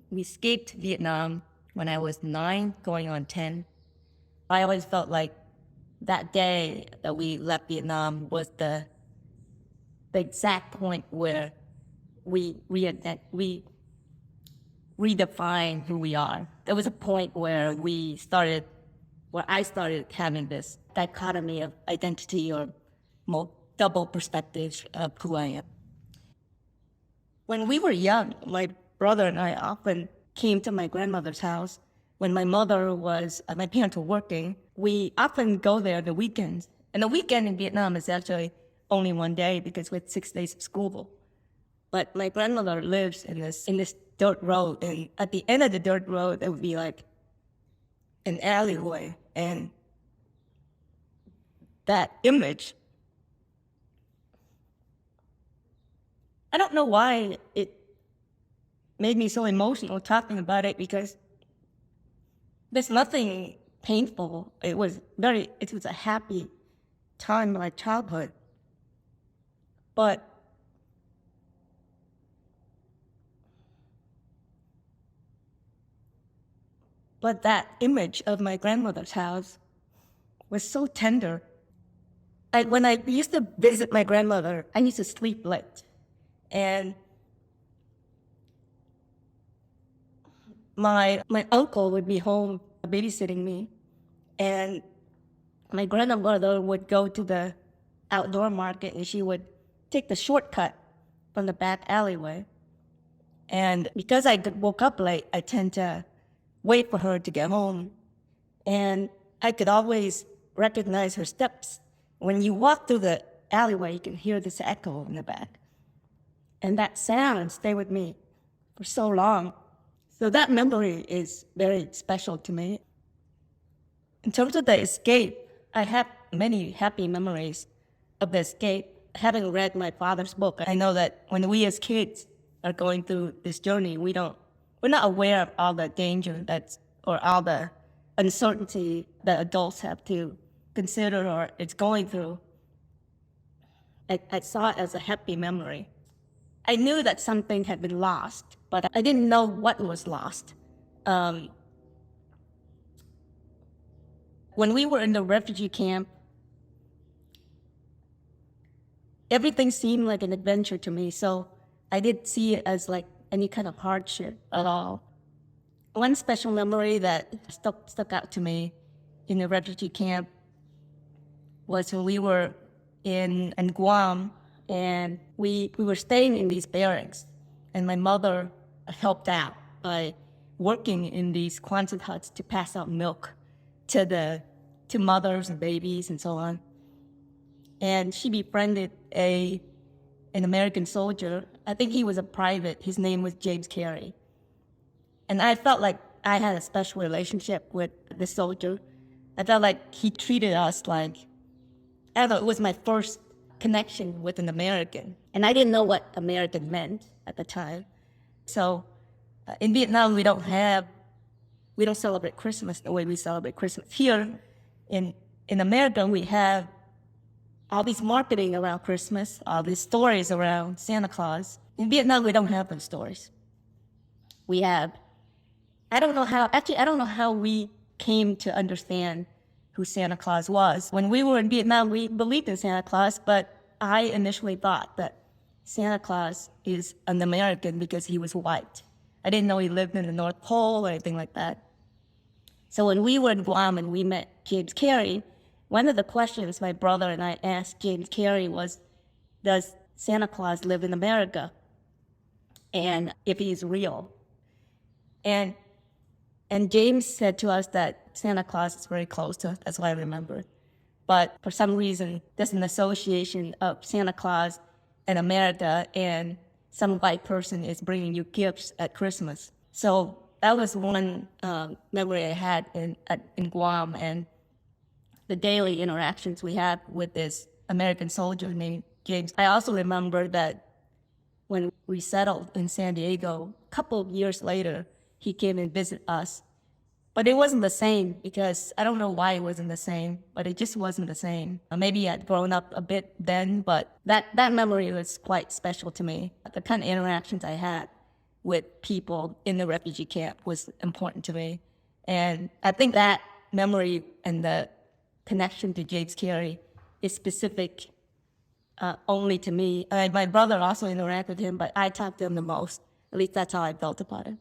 we escaped Vietnam when I was 9, going on 10. I always felt like that day that we left Vietnam was the exact point where we redefine who we are. There was a point where I started having this dichotomy of identity or double perspectives of who I am. When we were young, my brother and I often came to my grandmother's house. When my parents were working, we often go there the weekends. And the weekend in Vietnam is actually only one day because we had 6 days of school. But my grandmother lives in this dirt road, and at the end of the dirt road, there would be like an alleyway, and that image, I don't know why it made me so emotional talking about it, because there's nothing painful. It was a happy time in my childhood. But that image of my grandmother's house was so tender. When I used to visit my grandmother, I used to sleep late. And my uncle would be home babysitting me. And my grandmother would go to the outdoor market, and she would take the shortcut from the back alleyway. And because I woke up late, I tend to wait for her to get home. And I could always recognize her steps. When you walk through the alleyway, you can hear this echo in the back. And that sound stayed with me for so long. So that memory is very special to me. In terms of the escape, I have many happy memories of the escape. Having read my father's book, I know that when we as kids are going through this journey, we're not aware of all the danger or all the uncertainty that adults have to consider or it's going through. I saw it as a happy memory. I knew that something had been lost, but I didn't know what was lost. When we were in the refugee camp, everything seemed like an adventure to me, so I didn't see it as like any kind of hardship at all. One special memory that stuck out to me in the refugee camp was when we were in Guam, and we were staying in these barracks, and my mother helped out by working in these Quonset huts to pass out milk to mothers and babies and so on. And she befriended an American soldier. I think he was a private. His name was James Carey. And I felt like I had a special relationship with the soldier. I felt like he treated us like, I don't know, it was my first connection with an American. And I didn't know what American meant at the time. So in Vietnam, we don't celebrate Christmas the way we celebrate Christmas. Here in America, we have all these marketing around Christmas, all these stories around Santa Claus. In Vietnam, we don't have those stories. We have, I don't know how we came to understand who Santa Claus was. When we were in Vietnam, we believed in Santa Claus, but I initially thought that Santa Claus is an American because he was white. I didn't know he lived in the North Pole or anything like that. So when we were in Guam and we met James Carey, one of the questions my brother and I asked James Carey was, does Santa Claus live in America? And if he's real. And James said to us that Santa Claus is very close to us. That's what I remember. But for some reason, there's an association of Santa Claus and America, and some white person is bringing you gifts at Christmas. So that was one memory I had in Guam, and the daily interactions we had with this American soldier named James. I also remember that when we settled in San Diego, a couple of years later, he came and visited us. But it wasn't the same, because I don't know why it wasn't the same, but it just wasn't the same. Maybe I'd grown up a bit then, but that memory was quite special to me. The kind of interactions I had with people in the refugee camp was important to me. And I think that memory and the connection to James Carey is specific only to me. My brother also interacted with him, but I talked to him the most. At least that's how I felt about it.